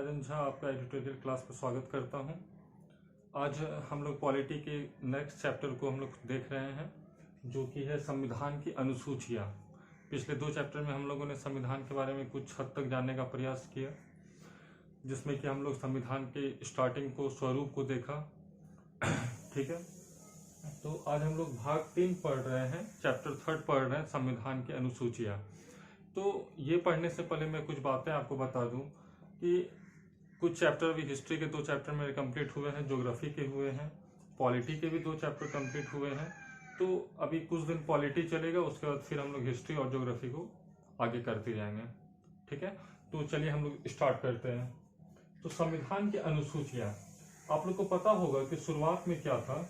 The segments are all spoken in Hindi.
राजन झा आपका एडिटोरियल क्लास में स्वागत करता हूं। आज हम लोग पॉलिटी के नेक्स्ट चैप्टर को हम लोग देख रहे हैं, जो कि है संविधान की अनुसूचियां। पिछले 2 चैप्टर में हम लोगों ने संविधान के बारे में कुछ हद तक जानने का प्रयास किया, जिसमें कि हम लोग संविधान के स्टार्टिंग को, स्वरूप को देखा। ठीक है, तो आज हम लोग भाग 3 पढ़ रहे हैं, चैप्टर 3 पढ़ रहे हैं, संविधान की अनुसूचियां। तो ये पढ़ने से पहले मैं कुछ बातें आपको बता दूं कि कुछ चैप्टर अभी हिस्ट्री के 2 चैप्टर मेरे कंप्लीट हुए हैं, ज्योग्राफी के हुए हैं, पॉलिटी के भी 2 चैप्टर कंप्लीट हुए हैं। तो अभी कुछ दिन पॉलिटी चलेगा, उसके बाद फिर हम लोग हिस्ट्री और ज्योग्राफी को आगे करते जाएंगे। ठीक है, तो चलिए हम लोग स्टार्ट करते हैं। तो संविधान की अनुसूचियां, आप लोग को पता होगा कि शुरुआत में क्या था।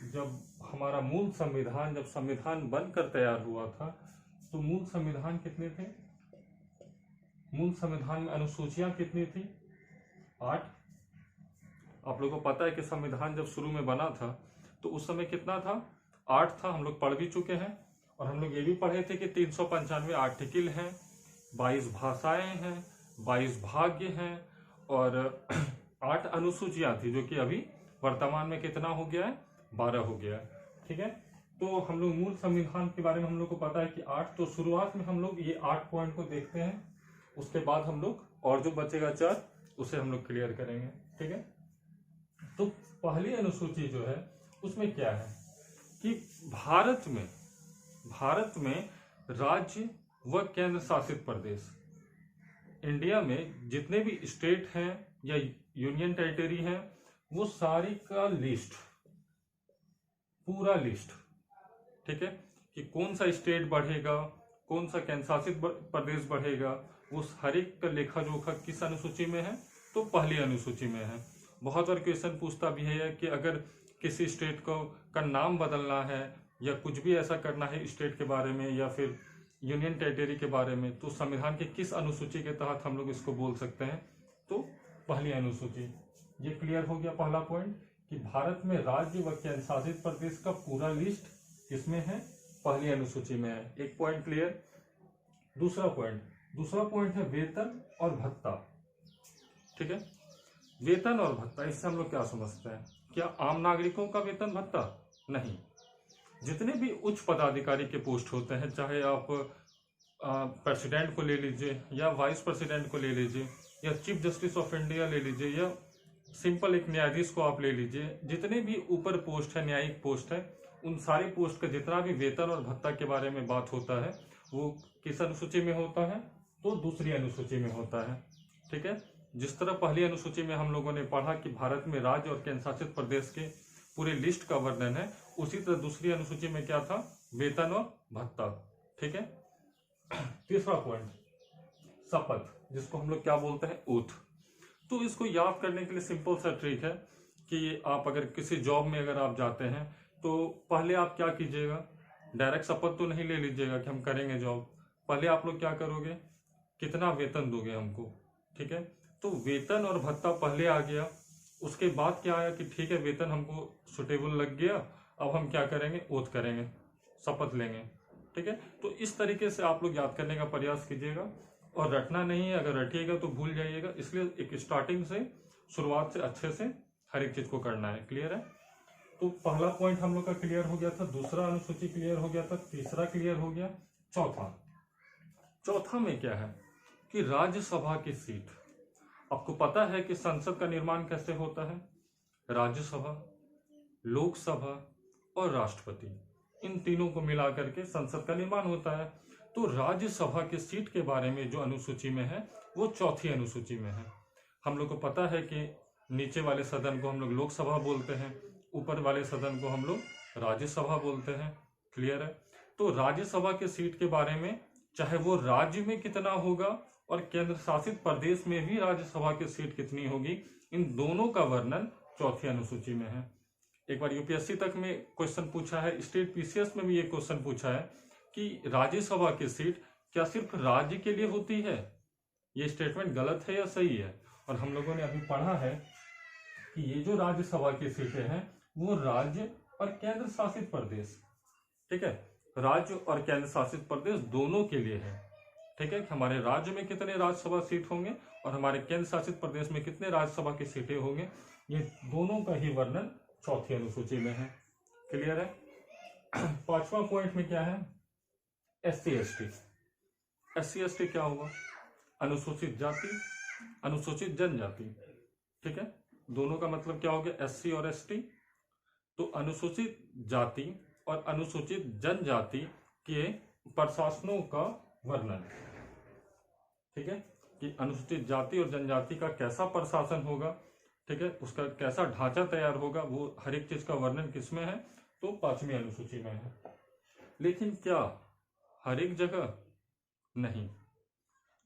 जब हमारा मूल संविधान, जब संविधान बनकर तैयार हुआ था, तो मूल संविधान कितने थे? मूल संविधान में अनुसूचियां कितनी थी? 8। आप लोगों को पता है कि संविधान जब शुरू में बना था तो उस समय कितना था? 8 था। हम लोग पढ़ भी चुके हैं, और हम लोग ये भी पढ़े थे कि 395 आर्टिकल हैं, 22 भाषाएं हैं, 22 भाग्य हैं, और 8 अनुसूचियां थी, जो कि अभी वर्तमान में कितना हो गया है? 12 हो गया है। ठीक है, तो हम लोग मूल संविधान के बारे में हम लोग को पता है कि 8। तो शुरुआत में हम लोग ये 8 पॉइंट को देखते हैं, उसके बाद हम लोग और जो बचेगा 4 उसे हम लोग क्लियर करेंगे। ठीक है, तो पहली अनुसूची जो है उसमें क्या है कि भारत में राज्य व केंद्र शासित प्रदेश, इंडिया में जितने भी स्टेट हैं या यूनियन टेरिटरी हैं, वो सारी का लिस्ट, पूरा लिस्ट। ठीक है, कि कौन सा स्टेट बढ़ेगा, कौन सा केंद्र शासित प्रदेश बढ़ेगा, वो हर एक का लेखा जोखा किस अनुसूची में है? तो पहली अनुसूची में है। बहुत बार क्वेश्चन पूछता भी है कि अगर किसी स्टेट का नाम बदलना है या कुछ भी ऐसा करना है स्टेट के बारे में या फिर यूनियन टेरिटरी के बारे में, तो संविधान के किस अनुसूची के तहत हम लोग इसको बोल सकते हैं? तो पहली अनुसूची। ये क्लियर हो गया पहला पॉइंट कि भारत में राज्य व केंद्र शासित प्रदेश का पूरा लिस्ट किसमें है? पहली अनुसूची में है। एक पॉइंट क्लियर। दूसरा पॉइंट है वेतन और भत्ता। ठीक है, वेतन और भत्ता, इससे हम लोग क्या समझते हैं? क्या आम नागरिकों का वेतन भत्ता? नहीं। जितने भी उच्च पदाधिकारी के पोस्ट होते हैं, चाहे आप प्रेसिडेंट को ले लीजिए या वाइस प्रेसिडेंट को ले लीजिए या चीफ जस्टिस ऑफ इंडिया ले लीजिए या सिंपल एक न्यायाधीश को आप ले लीजिए, जितने भी ऊपर पोस्ट है, न्यायिक पोस्ट है, उन सारे पोस्ट का जितना भी वेतन और भत्ता के बारे में बात होता है, वो किस अनुसूची में होता है? तो दूसरी अनुसूची में होता है। ठीक है, जिस तरह पहली अनुसूची में हम लोगों ने पढ़ा कि भारत में राज्य और केंद्र शासित प्रदेश के पूरे लिस्ट का वर्णन है, उसी तरह दूसरी अनुसूची में क्या था? वेतन और भत्ता। ठीक है, तीसरा पॉइंट, शपथ, जिसको हम लोग क्या बोलते हैं? ओथ। तो इसको याद करने के लिए सिंपल सा ट्रिक है कि आप अगर किसी जॉब में अगर आप जाते हैं तो पहले आप क्या कीजिएगा? डायरेक्ट शपथ तो नहीं ले लीजिएगा कि हम करेंगे जॉब। पहले आप लोग क्या करोगे? कितना वेतन दोगे हमको? ठीक है, तो वेतन और भत्ता पहले आ गया। उसके बाद क्या आया कि ठीक है, वेतन हमको सुटेबल लग गया, अब हम क्या करेंगे? ओथ करेंगे, शपथ लेंगे। ठीक है, तो इस तरीके से आप लोग याद करने का प्रयास कीजिएगा, और रटना नहीं है। अगर रटिएगा तो भूल जाइएगा, इसलिए एक स्टार्टिंग से, शुरुआत से अच्छे से हर एक चीज को करना है। क्लियर है? तो पहला पॉइंट हम लोग का क्लियर हो गया था, दूसरा अनुसूची क्लियर हो गया था, तीसरा क्लियर हो गया। चौथा में क्या है कि राज्यसभा की सीट। आपको पता है कि संसद का निर्माण कैसे होता है? राज्यसभा, लोकसभा और राष्ट्रपति, इन तीनों को मिलाकर के संसद का निर्माण होता है। तो राज्यसभा की सीट के बारे में जो अनुसूची में है, वो चौथी अनुसूची में है। हम लोग को पता है कि नीचे वाले सदन को हम लोग लोकसभा बोलते हैं, ऊपर वाले सदन को हम लोग राज्यसभा बोलते हैं। क्लियर है? तो राज्यसभा के सीट के बारे में, चाहे वो राज्य में कितना होगा और केंद्र शासित प्रदेश में भी राज्यसभा की सीट कितनी होगी, इन दोनों का वर्णन चौथी अनुसूची में है। एक बार यूपीएससी तक में क्वेश्चन पूछा है, स्टेट पीसीएस में भी ये क्वेश्चन पूछा है कि राज्यसभा की सीट क्या सिर्फ राज्य के लिए होती है? ये स्टेटमेंट गलत है या सही है? और हम लोगों ने अभी पढ़ा है कि ये जो राज्यसभा की सीटें हैं वो राज्य और केंद्र शासित प्रदेश, ठीक है, राज्य और केंद्र शासित प्रदेश दोनों के लिए है। ठीक है, कि हमारे राज्य में कितने राज्यसभा सीट होंगे और हमारे केंद्र शासित प्रदेश में कितने राज्यसभा की सीटें होंगे, ये दोनों का ही वर्णन चौथी अनुसूची में है। क्लियर है। पांचवा पॉइंट में क्या है, SC ST। SC ST क्या हुआ, अनुसूचित जाति, अनुसूचित जनजाति। ठीक है, दोनों का मतलब क्या हो गया, SC और ST। तो अनुसूचित जाति और अनुसूचित जनजाति के प्रशासनों का वर्णन। ठीक है, कि अनुसूचित जाति और जनजाति का कैसा प्रशासन होगा, ठीक है, उसका कैसा ढांचा तैयार होगा, वो हर एक चीज का वर्णन किसमें है, तो पांचवी अनुसूची में है। लेकिन क्या हर एक जगह नहीं,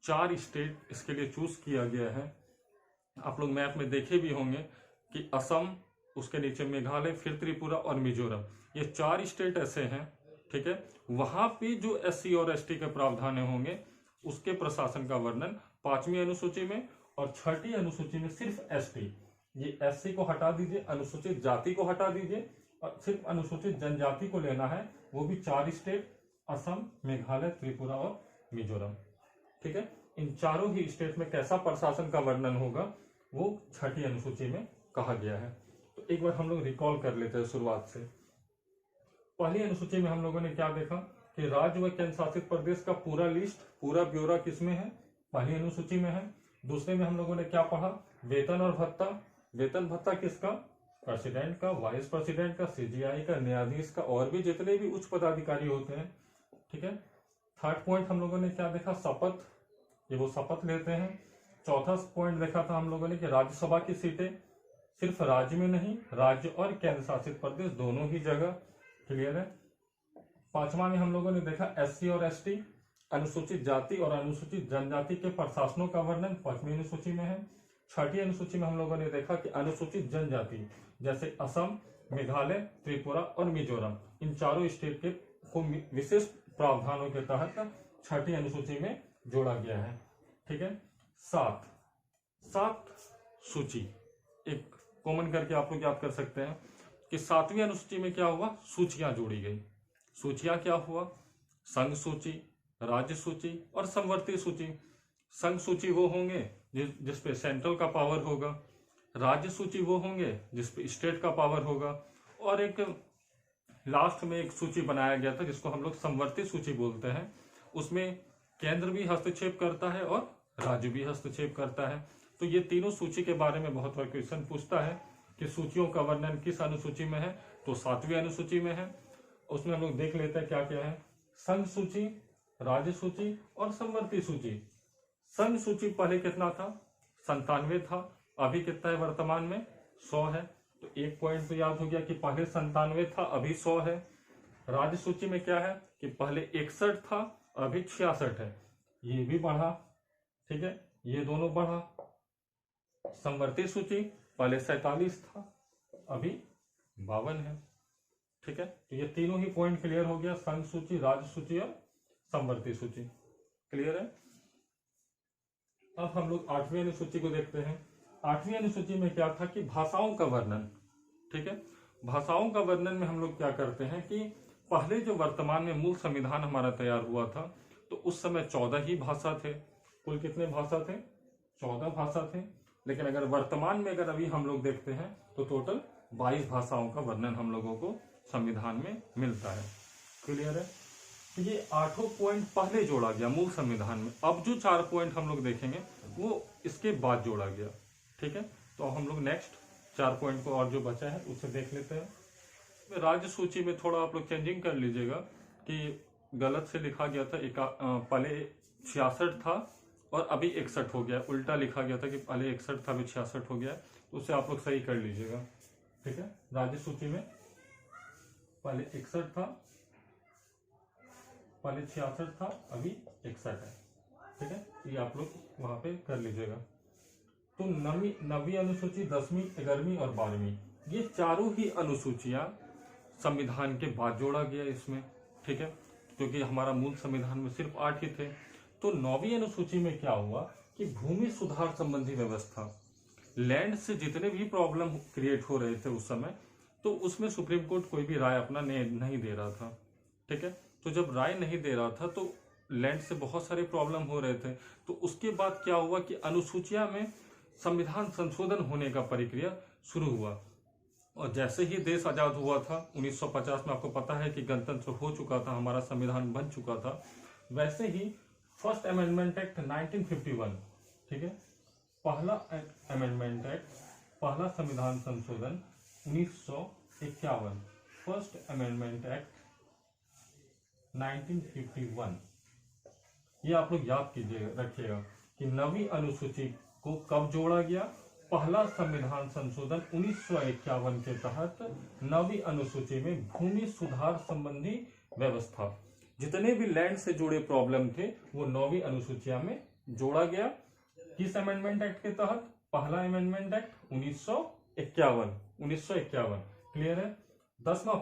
4 स्टेट इसके लिए चूज किया गया है। आप लोग मैप में देखे भी होंगे कि असम, उसके नीचे मेघालय, फिर त्रिपुरा और मिजोरम, ये 4 स्टेट ऐसे हैं। ठीक है, वहां पे जो SC और ST के प्रावधान होंगे उसके प्रशासन का वर्णन पांचवी अनुसूची में, और छठी अनुसूची में सिर्फ ST, ये SC को हटा दीजिए, अनुसूचित जाति को हटा दीजिए और सिर्फ अनुसूचित जनजाति को लेना है, वो भी 4 स्टेट, असम, मेघालय, त्रिपुरा और मिजोरम। ठीक है, इन चारों ही स्टेट में कैसा प्रशासन का वर्णन होगा वो छठी अनुसूची में कहा गया है। तो एक बार हम लोग रिकॉल कर लेते हैं शुरुआत से। पहली अनुसूची में हम लोगों ने क्या देखा कि राज्य व केंद्र शासित प्रदेश का पूरा लिस्ट, पूरा ब्यौरा किसमें है, पहली अनुसूची में है। दूसरे में हम लोगों ने क्या पढ़ा, वेतन और भत्ता। वेतन भत्ता किसका, प्रेसिडेंट का, वाइस प्रेसिडेंट का, CGI का, न्यायाधीश का, और भी जितने भी उच्च पदाधिकारी होते हैं। ठीक है, थर्ड पॉइंट हम लोगों ने क्या देखा, शपथ, ये वो शपथ लेते हैं। चौथा पॉइंट देखा था हम लोगों ने कि राज्यसभा की सीटें सिर्फ राज्य में नहीं, राज्य और केंद्र शासित प्रदेश दोनों ही जगह। क्लियर है। पांचवा में हम लोगों ने देखा SC और ST, अनुसूचित जाति और अनुसूचित जनजाति के प्रशासनों का वर्णन पांचवी अनुसूची में है। छठी अनुसूची में हम लोगों ने देखा कि अनुसूचित जनजाति जैसे असम, मेघालय, त्रिपुरा और मिजोरम, इन चारों स्टेट के को विशिष्ट प्रावधानों के तहत छठी अनुसूची में जोड़ा गया है। ठीक है, सात सूची एक कॉमन करके आप लोग याद कर सकते हैं कि सातवीं अनुसूची में क्या हुआ, सूचियां जोड़ी गई। सूचियां क्या हुआ, संघ सूची, राज्य सूची और समवर्ती सूची। संघ सूची वो होंगे जिसपे सेंट्रल का पावर होगा, राज्य सूची वो होंगे जिसपे स्टेट का पावर होगा, और एक लास्ट में एक सूची बनाया गया था जिसको हम लोग समवर्ती सूची बोलते हैं। उसमें केंद्र भी हस्तक्षेप करता है और राज्य भी हस्तक्षेप करता है। तो ये तीनों सूची के बारे में बहुत बार क्वेश्चन पूछता है कि सूचियों का वर्णन किस अनुसूची में है, तो सातवीं अनुसूची में है। उसमें हम लोग देख लेते हैं क्या क्या है, संघ सूची, राज्य सूची और समवर्ती सूची। संघ सूची पहले कितना था, 97 था, अभी कितना है वर्तमान में, 100 है। तो एक पॉइंट तो याद हो गया कि पहले 97 था, अभी 100 है। राज्य सूची में क्या है कि पहले 61 था, अभी 66 है, ये भी बढ़ा। ठीक है, ये दोनों बढ़ा। समवर्ती सूची पहले 47 था, अभी 52 है। ठीक है, तो ये तीनों ही पॉइंट क्लियर हो गया, संघ सूची, राज्य सूची और समवर्ती सूची। क्लियर है। अब हम लोग आठवीं अनुसूची को देखते हैं। आठवीं अनुसूची में क्या था कि भाषाओं का वर्णन। ठीक है, भाषाओं का वर्णन में हम लोग क्या करते हैं कि पहले जो वर्तमान में मूल संविधान हमारा तैयार हुआ था तो उस समय 14 ही भाषा थे। कुल कितने भाषा थे, 14 भाषा थे। लेकिन अगर वर्तमान में अगर अभी हम लोग देखते हैं तो टोटल 22 भाषाओं का वर्णन हम लोगों को संविधान में मिलता है। क्लियर है। तो ये 8 पॉइंट पहले जोड़ा गया मूल संविधान में। अब जो 4 पॉइंट हम लोग देखेंगे वो इसके बाद जोड़ा गया। ठीक है, तो हम लोग नेक्स्ट 4 पॉइंट को और जो बचा है उसे देख लेते हैं। राज्य सूची में थोड़ा आप लोग चेंजिंग कर लीजिएगा कि गलत से लिखा गया था, पहले 66 था और अभी 61 हो गया, उल्टा लिखा गया था कि पहले 61 था अभी 66 हो गया, तो उसे आप लोग सही कर लीजिएगा। ठीक है, राज्य सूची में पहले 61 था, पहले 66 था, अभी 61 है। ठीक है, ये आप लोग वहां पे कर लीजिएगा। तो नवीं अनुसूची, 10वीं, 11वीं और 12वीं, ये चारों ही अनुसूचियां संविधान के बाद जोड़ा गया इसमें। ठीक है, क्योंकि हमारा मूल संविधान में सिर्फ 8 ही थे। तो 9वीं अनुसूची में क्या हुआ कि भूमि सुधार संबंधी व्यवस्था, लैंड से जितने भी प्रॉब्लम क्रिएट हो रहे थे उस समय, तो उसमें सुप्रीम कोर्ट कोई भी राय अपना नहीं दे रहा था। ठीक है, तो जब राय नहीं दे रहा था तो लैंड से बहुत सारे प्रॉब्लम हो रहे थे। तो उसके बाद क्या हुआ कि अनुसूचिया में संविधान संशोधन होने का प्रक्रिया शुरू हुआ। और जैसे ही देश आज़ाद हुआ था 1950 में, आपको पता है कि गणतंत्र हो चुका था, हमारा संविधान बन चुका था, वैसे ही फर्स्ट अमेंडमेंट एक्ट 1951, ठीक है, पहला अमेंडमेंट एक्ट, पहला संविधान संशोधन 1951, फर्स्ट अमेंडमेंट एक्ट 1951। ये आप लोग याद कीजिएगा, रखिएगा कि नवीं अनुसूची को कब जोड़ा गया। पहला संविधान संशोधन 1951 के तहत नवीं अनुसूची में भूमि सुधार संबंधी व्यवस्था, जितने भी लैंड से जुड़े प्रॉब्लम थे वो नवीं अनुसूचिया में जोड़ा गया। किस अमेंडमेंट एक्ट के तहत? पहला अमेंडमेंट एक्ट 1951। क्लियर है। 10वां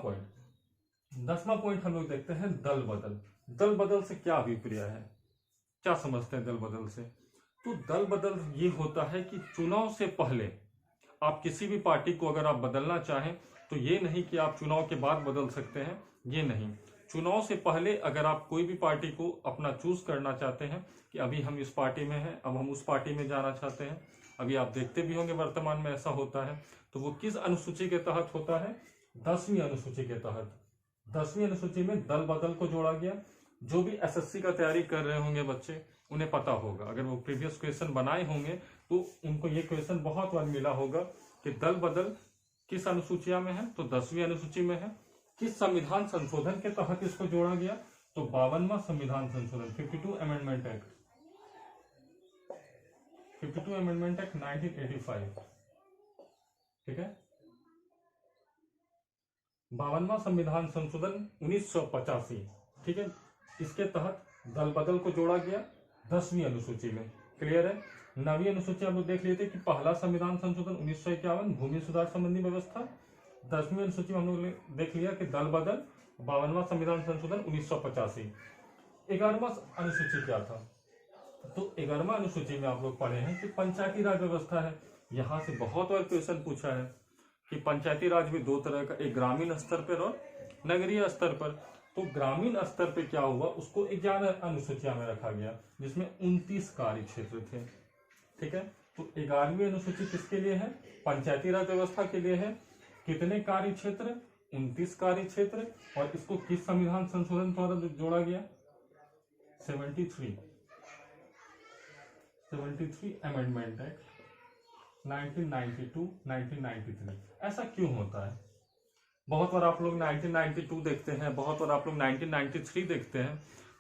पॉइंट हम लोग देखते हैं दल बदल। दल बदल से क्या अभिप्राय है, क्या समझते हैं दल बदल से? तो दल बदल ये होता है कि चुनाव से पहले आप किसी भी पार्टी को अगर आप बदलना चाहें तो ये नहीं कि आप चुनाव के बाद बदल सकते हैं, ये नहीं। चुनाव से पहले अगर आप कोई भी पार्टी को अपना चूज करना चाहते हैं कि अभी हम इस पार्टी में हैं, अब हम उस पार्टी में जाना चाहते हैं, अभी आप देखते भी होंगे वर्तमान में ऐसा होता है, तो वो किस अनुसूची के तहत होता है? 10वीं अनुसूची के तहत। 10वीं अनुसूची में दल बदल को जोड़ा गया। जो भी एसएससी का तैयारी कर रहे होंगे बच्चे, उन्हें पता होगा, अगर वो प्रीवियस क्वेश्चन बनाए होंगे तो उनको ये क्वेश्चन बहुत बार मिला होगा कि दल बदल किस अनुसूचिया में है, तो 10वीं अनुसूची में है। किस संविधान संशोधन के तहत इसको जोड़ा गया? तो 52वां संविधान संशोधन, 52 अमेंडमेंट एक्ट, 52 अमेंडमेंट एक्ट 1985, ठीक है। 52वां संविधान संशोधन 1985, ठीक है, इसके तहत दल बदल को जोड़ा गया 10वीं अनुसूची में। क्लियर है। 9वीं अनुसूची हम लोग देख लेते कि पहला संविधान संशोधन 1951 भूमि सुधार संबंधी व्यवस्था। 10वीं अनुसूची में हम लोग देख लिया कि दल बदल, 52वां संविधान संशोधन 1985। 11वां अनुसूची क्या था? तो 11वां अनुसूची में आप लोग पढ़े हैं कि पंचायती राज व्यवस्था है। यहां से बहुत बार क्वेश्चन पूछा है कि पंचायती राज भी दो तरह का, एक ग्रामीण स्तर पर और नगरीय स्तर पर। तो ग्रामीण स्तर पे क्या हुआ, उसको 11 अनुसूचिया में रखा गया, जिसमें 29 कार्य क्षेत्र थे, ठीक है। तो 11वीं अनुसूची किसके लिए है? पंचायती राज व्यवस्था के लिए है। कितने कार्य क्षेत्र? 29 कार्य क्षेत्र। और इसको किस संविधान संशोधन द्वारा जोड़ा गया? 73 अमेंडमेंट एक्ट 1992-1993। ऐसा क्यों होता है? बहुत बार आप लोग 1992 देखते हैं, बहुत बार आप लोग 1993 देखते हैं।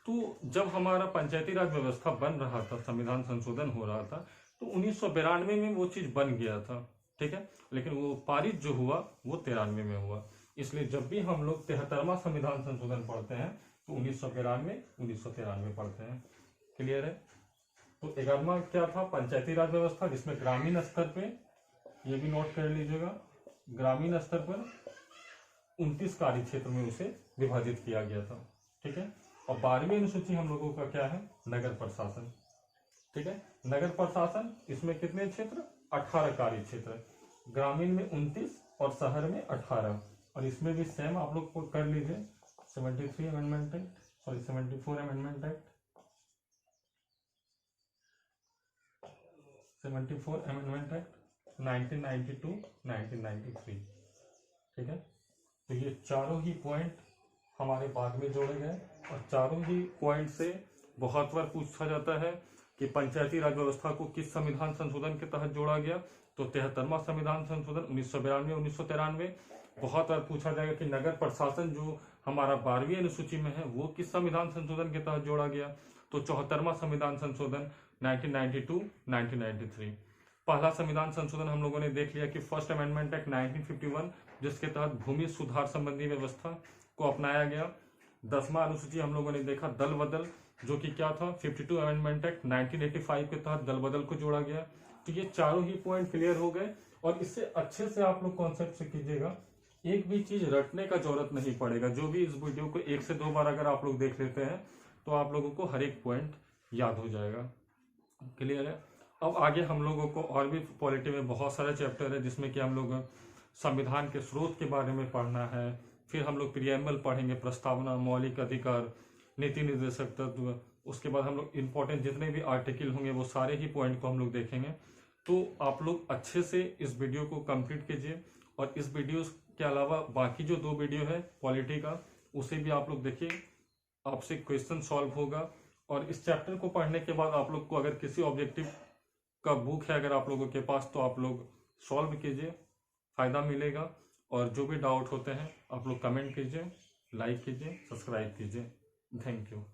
तो जब हमारा पंचायती राज व्यवस्था बन रहा था, संविधान संशोधन हो रहा था, तो 1992 में वो चीज बन गया था, ठीक है। लेकिन वो पारित जो हुआ वो 93 में हुआ। इसलिए जब भी हम लोग 73वां संविधान संशोधन पढ़ते हैं तो 1993 पढ़ते हैं। क्लियर है। तो 11वां क्या था? पंचायती राज व्यवस्था, जिसमें ग्रामीण स्तर पे, ये भी नोट कर लीजिएगा, ग्रामीण स्तर पर 29 कार्य क्षेत्र में उसे विभाजित किया गया था, ठीक है। और 12वीं अनुसूची हम लोगों का क्या है? नगर प्रशासन, ठीक है। नगर प्रशासन, इसमें कितने क्षेत्र? 18 कार्य क्षेत्र, ग्रामीण में 29 और शहर में 18। और इसमें भी सेम आप लोग को कर लीजिए 74 अमेंडमेंट एक्ट 1992-1993, ठीक है। तो ये चारों ही पॉइंट हमारे बाद में जोड़े गए, और चारों ही पॉइंट से बहुत बार पूछा जाता है कि पंचायती राज व्यवस्था को किस संविधान संशोधन के तहत जोड़ा गया? तो 73वां संविधान संशोधन 1992-1993। बहुत बार पूछा जाएगा कि नगर प्रशासन जो हमारा 12वीं अनुसूची में है वो किस संविधान संशोधन के तहत जोड़ा गया? तो 74वां संविधान संशोधन 1992-1993। पहला संविधान संशोधन हम लोगों ने देख लिया कि फर्स्ट अमेंडमेंट एक्ट 1951, जिसके तहत भूमि सुधार संबंधी व्यवस्था को अपनाया गया। 10वां अनुसूची हम लोगों ने देखा दल बदल, जो कि क्या था? 52 अमेंडमेंट एक्ट 1985 के तहत दल बदल को जोड़ा गया। तो ये चारों ही पॉइंट क्लियर हो गए, और इससे अच्छे से आप लोग कॉन्सेप्ट से कीजिएगा, एक भी चीज रटने का जरूरत नहीं पड़ेगा। जो भी इस वीडियो को 1 से 2 बार अगर आप लोग देख लेते हैं तो आप लोगों को हर एक पॉइंट याद हो जाएगा। क्लियर है। अब आगे हम लोगों को और भी पॉलिटी में बहुत सारे चैप्टर है, जिसमें कि हम लोग संविधान के स्रोत के बारे में पढ़ना है। फिर हम लोग प्रियम्बल पढ़ेंगे, प्रस्तावना, मौलिक अधिकार, नीति निर्देशक तत्व, उसके बाद हम लोग इम्पोर्टेंट जितने भी आर्टिकल होंगे वो सारे ही पॉइंट को हम लोग देखेंगे। तो आप लोग अच्छे से इस वीडियो को कंप्लीट कीजिए, और इस वीडियो के अलावा बाकी जो 2 वीडियो है पॉलिटी का, उसे भी आप लोग देखिए, आपसे क्वेश्चन सॉल्व होगा। और इस चैप्टर को पढ़ने के बाद आप लोग को अगर किसी ऑब्जेक्टिव का बुक है अगर आप लोगों के पास, तो आप लोग सॉल्व कीजिए, फायदा मिलेगा। और जो भी डाउट होते हैं आप लोग कमेंट कीजिए, लाइक कीजिए, सब्सक्राइब कीजिए। Thank you.